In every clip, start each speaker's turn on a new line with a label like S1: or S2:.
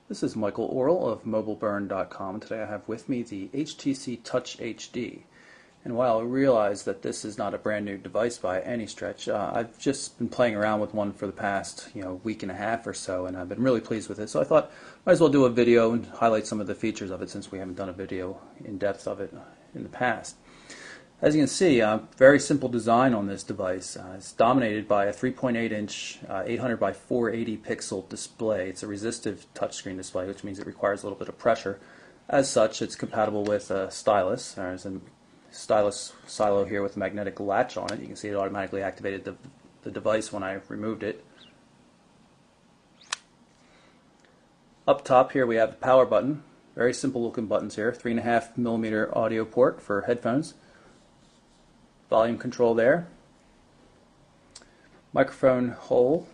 S1: This is Michael Orrell of MobileBurn.com. Today I have with me the HTC Touch HD. And while I realize that this is not a brand new device by any stretch, I've just been playing around with one for the past week and a half or so, and I've been really pleased with it. So I thought might as well do a video and highlight some of the features of it since we haven't done a video in depth of it in the past. As you can see, very simple design on this device. It's dominated by a 3.8-inch 800 by 480 pixel display. It's a resistive touchscreen display, which means it requires a little bit of pressure. As such, it's compatible with a stylus. There's a stylus silo here with a magnetic latch on it. You can see it automatically activated the device when I removed it. Up top here we have the power button. Very simple looking buttons here. 3.5mm audio port for headphones. Volume control there. Microphone hole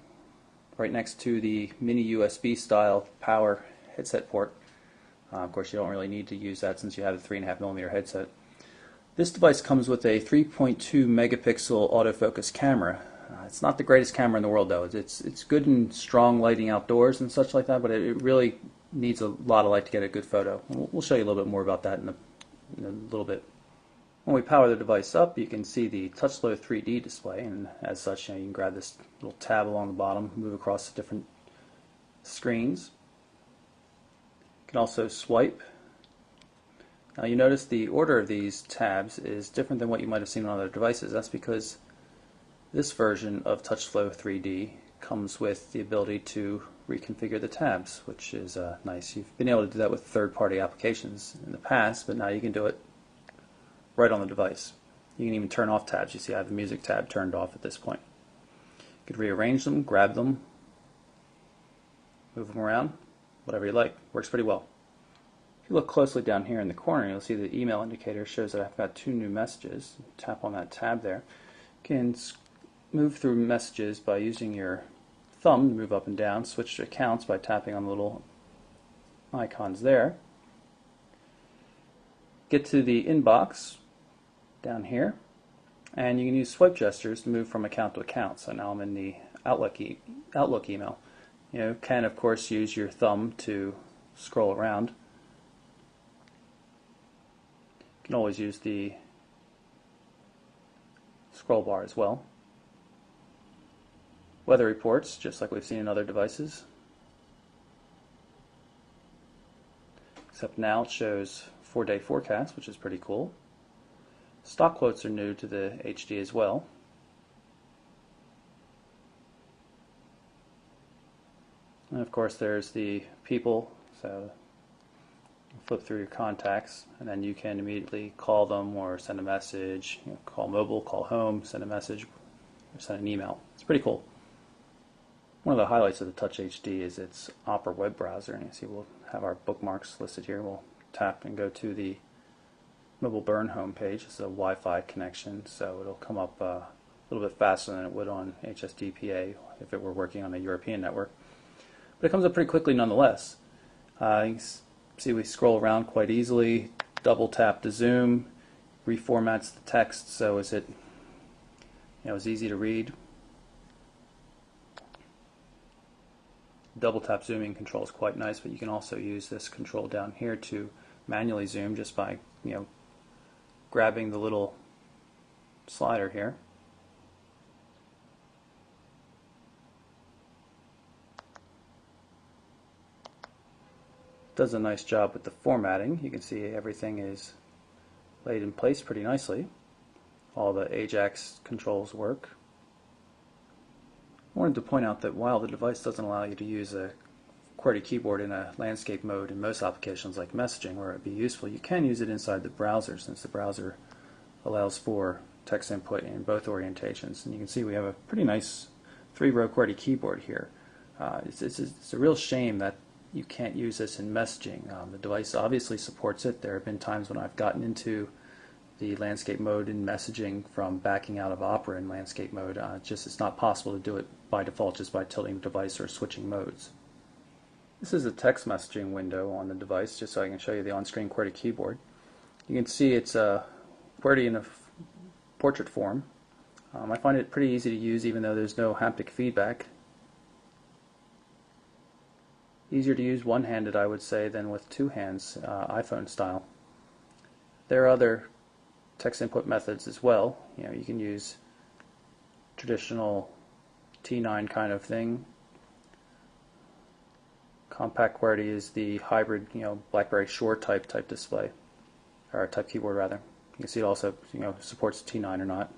S1: right next to the mini USB style power headset port. Of course, you don't really need to use that since you have the 3.5mm headset. This device comes with a 3.2 megapixel autofocus camera. It's not the greatest camera in the world though. It's good in strong lighting outdoors and such like that, but it really needs a lot of light to get a good photo. We'll show you a little bit more about that in a little bit. When we power the device up, you can see the TouchFlow 3D display, and as such, you can grab this little tab along the bottom, move across the different screens. You can also swipe. Now you notice the order of these tabs is different than what you might have seen on other devices. That's because this version of TouchFlow 3D comes with the ability to reconfigure the tabs, which is nice. You've been able to do that with third-party applications in the past, but now you can do it right on the device. You can even turn off tabs. You see I have the music tab turned off at this point. You could rearrange them, grab them, move them around, whatever you like. Works pretty well. If you look closely down here in the corner, you'll see the email indicator shows that I've got 2 new messages. Tap on that tab there. You can move through messages by using your thumb to move up and down. Switch accounts by tapping on the little icons there. Get to the inbox down here, and you can use swipe gestures to move from account to account. So now I'm in the Outlook email. You can of course use your thumb to scroll around. You can always use the scroll bar as well. Weather reports, just like we've seen in other devices, except now it shows 4-day forecast, which is pretty cool. Stock quotes are new to the HD as well. And of course there's the people, so flip through your contacts and then you can immediately call them or send a message, call mobile, call home, send a message, or send an email. It's pretty cool. One of the highlights of the Touch HD is its Opera web browser, and you see we'll have our bookmarks listed here. We'll tap and go to the Mobile Burn homepage. It's a Wi-Fi connection, so it'll come up a little bit faster than it would on HSDPA if it were working on a European network. But it comes up pretty quickly nonetheless. You can see we scroll around quite easily. Double tap to zoom, reformats the text so it's easy to read. Double tap zooming control is quite nice, but you can also use this control down here to manually zoom just by grabbing the little slider here. Does a nice job with the formatting. You can see everything is laid in place pretty nicely. All the AJAX controls work. I wanted to point out that while the device doesn't allow you to use a QWERTY keyboard in a landscape mode in most applications like messaging where it would be useful, you can use it inside the browser since the browser allows for text input in both orientations. And you can see we have a pretty nice 3-row QWERTY keyboard here. It's a real shame that you can't use this in messaging. The device obviously supports it. There have been times when I've gotten into the landscape mode in messaging from backing out of Opera in landscape mode. It's not possible to do it by default just by tilting the device or switching modes. This is a text messaging window on the device, just so I can show you the on-screen QWERTY keyboard. You can see it's QWERTY in a portrait form. I find it pretty easy to use even though there's no haptic feedback. Easier to use one-handed, I would say, than with two hands, iPhone style. There are other text input methods as well. You can use traditional T9 kind of thing. Compact QWERTY is the hybrid, BlackBerry Shore type display, or type keyboard rather. You can see it also, supports T9 or not.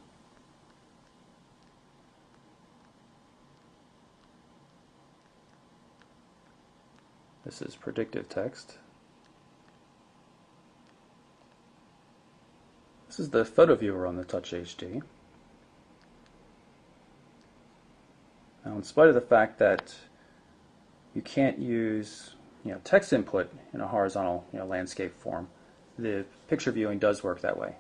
S1: This is predictive text. This is the photo viewer on the Touch HD. Now, in spite of the fact that you can't use text input in a horizontal landscape form, the picture viewing does work that way.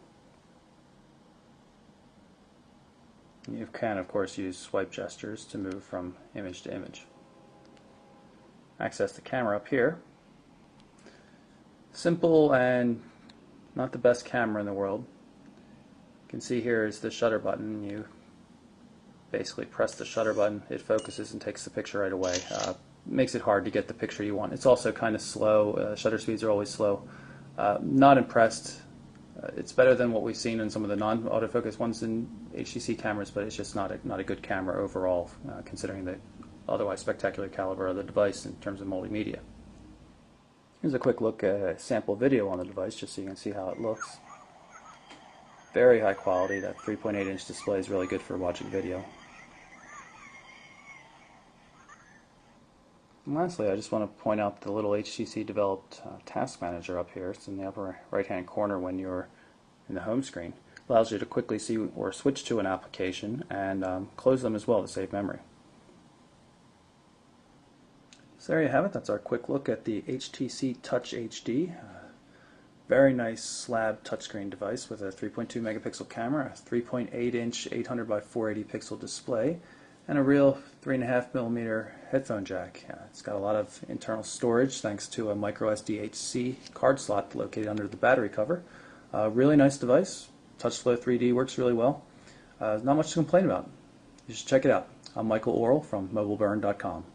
S1: You can, of course, use swipe gestures to move from image to image. Access the camera up here. Simple and not the best camera in the world. You can see here is the shutter button. You basically press the shutter button, it focuses and takes the picture right away. Makes it hard to get the picture you want. It's also kind of slow. Shutter speeds are always slow. Not impressed. It's better than what we've seen in some of the non-autofocus ones in HTC cameras, but it's just not a good camera overall, considering the otherwise spectacular caliber of the device in terms of multimedia. Here's a quick look at a sample video on the device, just so you can see how it looks. Very high quality. That 3.8-inch display is really good for watching video. And lastly, I just want to point out the little HTC developed task manager up here. It's in the upper right hand corner when you're in the home screen. Allows you to quickly see or switch to an application and close them as well to save memory. So there you have it. That's our quick look at the HTC Touch HD. Very nice slab touchscreen device with a 3.2 megapixel camera, a 3.8-inch 800 by 480 pixel display, and a real 3.5 millimeter headphone jack. It's got a lot of internal storage thanks to a micro SDHC card slot located under the battery cover. Really nice device. TouchFlow 3D works really well. Not much to complain about. You should check it out. I'm Michael Orrell from mobileburn.com.